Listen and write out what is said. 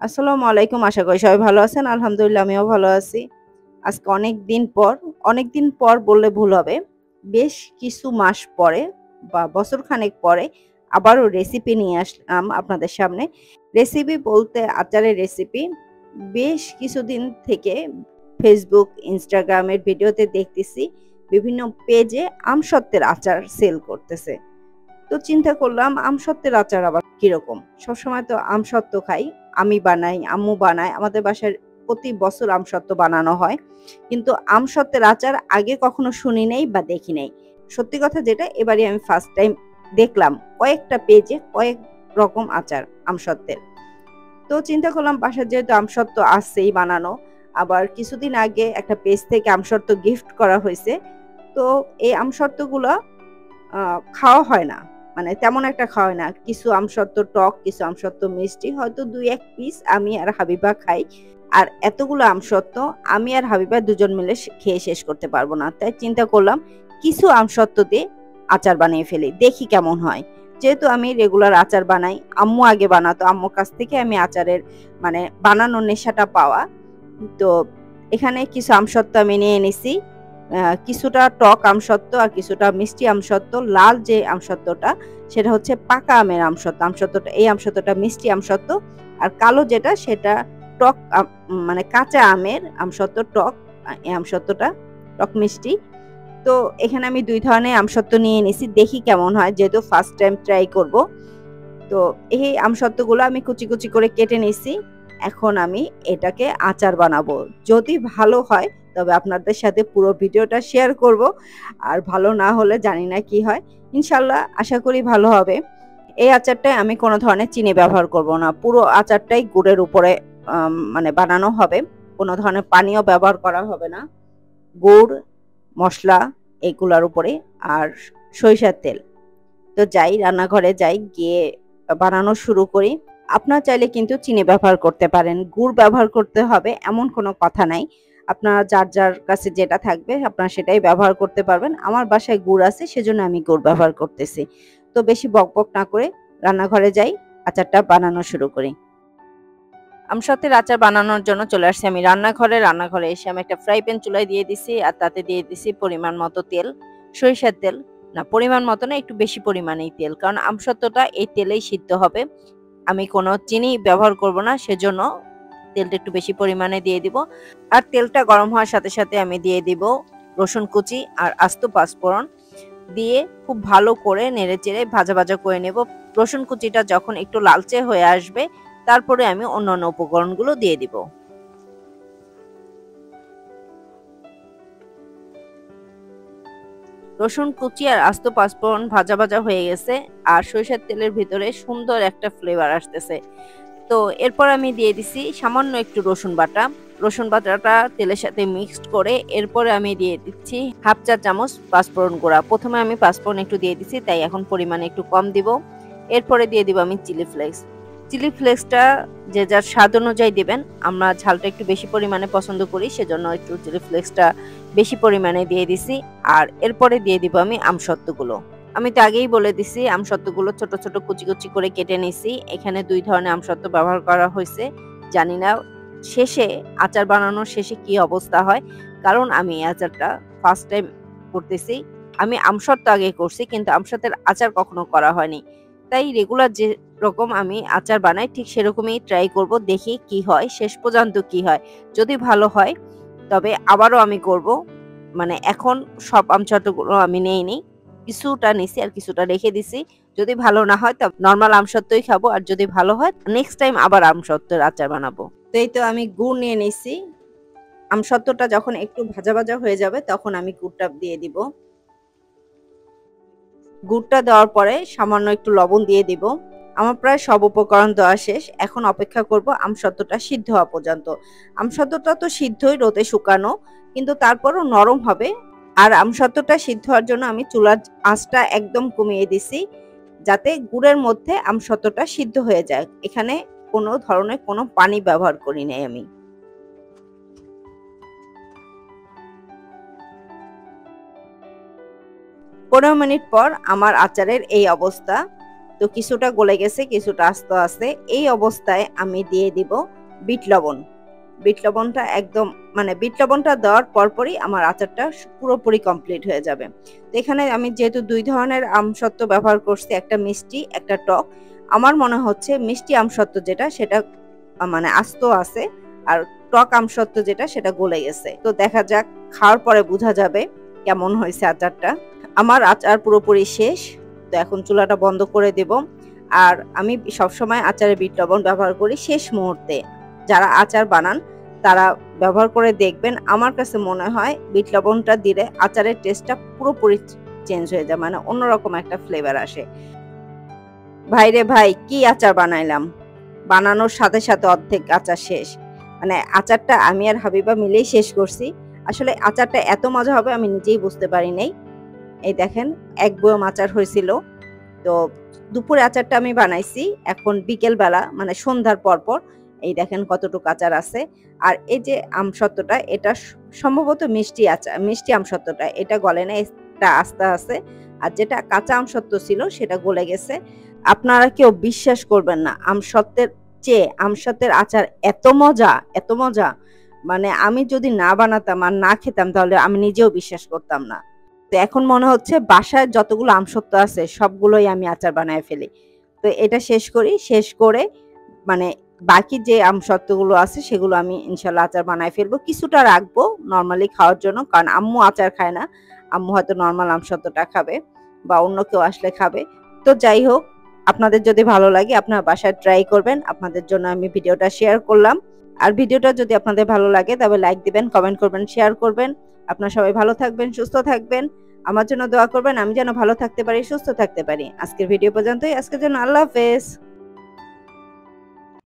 আসসালামু আলাইকুম। আশা করি সবাই ভালো আছেন। আলহামদুলিল্লাহ আমিও ভালো আছি। আজকে অনেকদিন পর বললে ভুল হবে। বেশ কিছু মাস পরে বা বছরখানেক পরে আবারও রেসিপি নিয়ে আসলাম আপনাদের সামনে। রেসিপি বলতে আচারের রেসিপি। বেশ কিছুদিন থেকে Facebook, Instagram এর ভিডিওতে দেখতেছি বিভিন্ন পেজে আমসত্ত্বের আচার সেল করতেছে। তো চিন্তা করলাম আমসত্ত্বের আচার আবার কিরকম? সবসময় তো আমসত্ত্ব খাই। আমি বানাই, আম্মু বানায়। আমাদের বাসায় প্রতি বছর আমসত্ত্ব বানানো হয়। কিন্তু আমসত্ত্বের আচার আগে কখনো শুনি নাই বা দেখি নাই। সত্যি কথা যেটা এবারই আমি ফার্স্ট টাইম দেখলাম কয়েকটা পেজে কয়েক রকম আচার আমসত্ত্বের। তো চিন্তা করলাম বাসায় যেহেতু আমসত্ত্ব আছেই বানানো, আবার কিছুদিন আগে একটা পেজ থেকে আমসত্ত্ব গিফট করা হইছে। তো এই আমসত্ত্বগুলা আ খাওয়া হয় না। মানে তেমন একটা খাওয়া হয় না। কিছু আমসত্ত্ব টক, কিছু আমসত্ত্ব মিষ্টি। হয়তো ২-১ পিস আমি আর হাবিবা খাই। আর এতগুলো আমসত্ত্ব আমি আর হাবিবা দুজন মিলে খেয়ে শেষ করতে পারব না। তাই চিন্তা করলাম কিছু আমসত্ত্ব দিয়ে আচার বানিয়ে ফেলি। দেখি কেমন হয়। যেহেতু আমি রেগুলার আচার বানাই, আম্মু আগে বানাতো। আম্মুর কাছ থেকে আমি আচারের মানে বানানোর নেশাটা পাওয়া। তো এখানে কিছু আমসত্ত্ব আমি নিয়ে নিছি। কিছুটা টক আমসত্ত্ব আর কিছুটা মিষ্টি আমসত্ত্ব। লাল যে আমসত্ত্বটা সেটা হচ্ছে পাকা আমের আমসত্ত্ব। এই আমসত্ত্বটা মিষ্টি আমসত্ত্ব। আর কালো যেটা সেটা টক মানে কাঁচা আমের আমসত্ত্ব টক। এই আমসত্ত্বটা টক মিষ্টি। তো এখানে আমি ২ ধরনের আমসত্ত্ব নিয়ে নিছি। দেখি কেমন হয় যেহেতু ফার্স্ট টাইম ট্রাই করব। তো এই আমসত্ত্বগুলো আমি কুচি করে কেটে নিছি। এখন আমি এটাকে আচার বানাবো। যদি ভালো হয় তবে আপনাদের সাথে পুরো ভিডিওটা শেয়ার করব। আর ভালো না হলে জানি না কি হয়। ইনশাআল্লাহ আশা করি ভালো হবে। এই আচারটায় আমি কোন ধরনের চিনি ব্যবহার করব না। পুরো আচারটাই গুড়ের উপরে মানে বানানো হবে। কোন ধরনের পানিও ব্যবহার করা হবে না। গুড়, মসলা এগুলার উপরে আর সরিষার তেল। তো যাই রান্নাঘরে যাই, গিয়ে বানানো শুরু করি। আপনারা চাইলে কিন্তু চিনি ব্যবহার করতে পারেন। গুড় ব্যবহার করতে হবে এমন কোনো কথা নাই। আপনারা যার কাছে যেটা থাকবে আপনারা সেটাই ব্যবহার করতে পারবেন। আমার বাসায় গুড় আছে সেজন্য আমি গুড় ব্যবহার করতেছি। তো বেশি বকবক না করে রান্নাঘরে যাই, আচারটা বানানো শুরু করি। আমসত্ত্বের আচার বানানোর জন্য চলে আসছি আমি রান্নাঘরে। রান্নাঘরে এসে আমি একটা ফ্রাই প্যান চুলায় দিয়ে দিছি আর তাতে দিয়ে দিছি পরিমাণ মতো তেল, সরিষার তেল। না পরিমাণ মতো না একটু বেশি পরিমাণেই তেল। কারণ আমসত্ত্বটা এই তেলেই সিদ্ধ হবে। আমি কোনো চিনি ব্যবহার করব না সেজন্য তেলটা একটু বেশি পরিমাণে দিয়ে দিব। আর তেলটা গরম হওয়ার সাথে আমি দিয়ে দিব রসুন কুচি আর আস্ত পাঁচফোড়ন দিয়ে খুব ভালো করে নেড়েচেড়ে ভাজা করে নেব। রসুন কুচিটা যখন একটু লালচে হয়ে আসবে তারপরে আমি অন্যান্য উপকরণগুলো দিয়ে দিব। রসুন কুচি আর আস্ত পাঁচফোড়ন ভাজা হয়ে গেছে আর সরিষার তেলের ভিতরে সুন্দর একটা ফ্লেভার আসতেছে। তো এরপর আমি দিয়ে দিছি সামান্য একটু রসুন বাটা। রসুন বাটাটা তেলের সাথে মিক্সড করে এরপরে আমি দিয়ে দিচ্ছি 1/2 চা চামচ পাঁচফোড়ন গুঁড়া। প্রথমে আমি পাঁচফোড়ন একটু দিয়ে দিছি তাই এখন পরিমাণে একটু কম দিব। এরপরে দিয়ে দিব আমি চিলি ফ্লেক্স। চিলি ফ্লেক্সটা যে যার স্বাদ অনুযায়ী দিবেন। আমরা ঝালটা একটু বেশি পরিমাণে পছন্দ করি সেজন্য একটু চিলি ফ্লেক্সটা বেশি পরিমাণে দিয়ে দিছি। আর এরপরে দিয়ে দিব আমি আমসত্ত্বগুলো। আমি তো আগেই বলে দিছি আমসত্ত্বগুলো ছোট কুচি করে কেটে নিছি। এখানে ২ ধরনের আমসত্ত্ব ব্যবহার করা হইছে। জানি না শেষে আচার বানানোর শেষে কি অবস্থা হয়। কারণ আমি এই আচারটা ফার্স্ট টাইম করতেছি। আমি আমসত্ত্ব আগে করছি কিন্তু আমসত্ত্বের আচার কখনো করা হয়নি। তাই রেগুলার যেরকম আমি আচার বানাই ঠিক সেরকমই ট্রাই করব। দেখি কি হয়, শেষ পর্যন্ত কি হয়। যদি ভালো হয় তবে আবারও আমি করব। মানে এখন সব আমসত্ত্বগুলো আমি নেইনি। কিছুটা নিছি আর কিছুটা রেখে দিছি। যদি ভালো না হয় তবে নরমাল আমসত্ত্বই খাবো। আর যদি ভালো হয় নেক্সট টাইম আবার আমসত্ত্বের আচার বানাবো। তো এই তো আমি গুড় নিয়ে নিছি। আমসত্ত্বটা যখন একটু ভাজা হয়ে যাবে তখন আমি গুড়টা দিয়ে দিব। গুড়টা দেওয়ার পরে সামান্য একটু লবণ দিয়ে দিব। আমার প্রায় সব উপকরণ দেওয়া শেষ। এখন অপেক্ষা করব আমসত্ত্বটা সিদ্ধ হওয়া পর্যন্ত। আমসত্ত্বটা তো সিদ্ধই রোদে শুকানো। কিন্তু তারপরও নরম হবে। আর আমসত্ত্বটা সিদ্ধ হওয়ার জন্য আমি চুলার আঁচটা একদম কমিয়ে দিছি। যাতে গুড়ের মধ্যে আমসত্ত্বটা সিদ্ধ হয়ে যায়। এখানে কোনো ধরনের কোনো পানি ব্যবহার করি নাই আমি। ১৫ মিনিট পর আমার আচারের এই অবস্থা। তো কিছুটা গলে গেছে, কিছুটা আস্ত আছে। এই অবস্থায় আমি দিয়ে দিব বিট লবণ। বিট লবণটা একদম মানে বিট লবণটা দেওয়ার পরপরই আমার আচারটা পুরোপুরি কমপ্লিট হয়ে যাবে। তো এখানে আমি যেহেতু ২ ধরনের আমসত্ত্ব ব্যবহার করছি, একটা মিষ্টি, একটা টক। আমার মনে হচ্ছে মিষ্টি আমসত্ত্ব যেটা সেটা মানে আস্ত আছে, আর টক আমসত্ত্ব যেটা সেটা গলে গেছে। তো দেখা যাক, খাওয়ার পরে বোঝা যাবে কেমন হয়েছে আচারটা। আমার আচার পুরোপুরি শেষ। তো এখন চুলাটা বন্ধ করে দেব। আর আমি সবসময় আচারে বিট লবণ ব্যবহার করি শেষ মুহূর্তে। যারা আচার বানান তারা ব্যবহার করে দেখবেন। আমার কাছে মনে হয় বিট লবণটা দিলে আচারের টেস্টটা পুরোপুরি চেঞ্জ হয়ে যায়, মানে অন্যরকম একটা ফ্লেভার আসে। ভাইরে ভাই, কি আচার বানাইলাম! বানানোর সাথে সাথে অর্ধেক আচার শেষ। মানে আচারটা আমি আর হাবিবা মিলেই শেষ করছি। আসলে আচারটা এত মজা হবে আমি নিজেই বুঝতে পারি নাই। এই দেখেন, ১ বয়ম আচার হয়েছিল। তো দুপুরে আচারটা আমি বানাইছি। এখন বিকেল বেলা মানে সন্ধ্যার পরপর এই দেখেন কতটুকু আচার আছে। আর এই যে আমসত্ত্বটা এটা সম্ভবত মিষ্টি আচার, মিষ্টি আমসত্ত্বটা এটা গলে নাই, এটা আস্তে আছে। আর যেটা কাঁচা আমসত্ত্ব ছিল সেটা গলে গেছে। আপনারা কেউ বিশ্বাস করবেন না, আমসত্ত্বের চেয়ে আমসত্ত্বের আচার এত মজা, এত মজা! মানে আমি যদি না বানাতাম আর না খেতাম তাহলে আমি নিজেও বিশ্বাস করতাম না। তো এখন মনে হচ্ছে বাসায় যতগুলো আমসত্ত্ব আছে সবগুলোই আমি আচার বানায় ফেলি। তো এটা শেষ করি। শেষ করে মানে বাকি যে আমসত্ত্বগুলো আছে সেগুলো আমি ইনশাআল্লাহ আচার বানায় ফেলবো। কিছুটা রাখবো নরমালি খাওয়ার জন্য। কারণ আম্মু আচার খায় না। আম্মু হয়তো নরমাল আমসত্ত্বটা খাবে বা অন্য কেউ আসলে খাবে। তো যাই হোক, আপনাদের যদি ভালো লাগে আপনারা বাসায় ট্রাই করবেন। আপনাদের জন্য আমি ভিডিওটা শেয়ার করলাম। আর ভিডিওটা যদি আপনাদের ভালো লাগে তবে লাইক দিবেন, কমেন্ট করবেন, শেয়ার করবেন। আপনারা সবাই ভালো থাকবেন, সুস্থ থাকবেন। আমার জন্য দোয়া করবেন আমি যেন ভালো থাকতে পারি, সুস্থ থাকতে পারি। আজকের ভিডিও পর্যন্তই। আজকের জন্য আল্লাহ হাফেজ।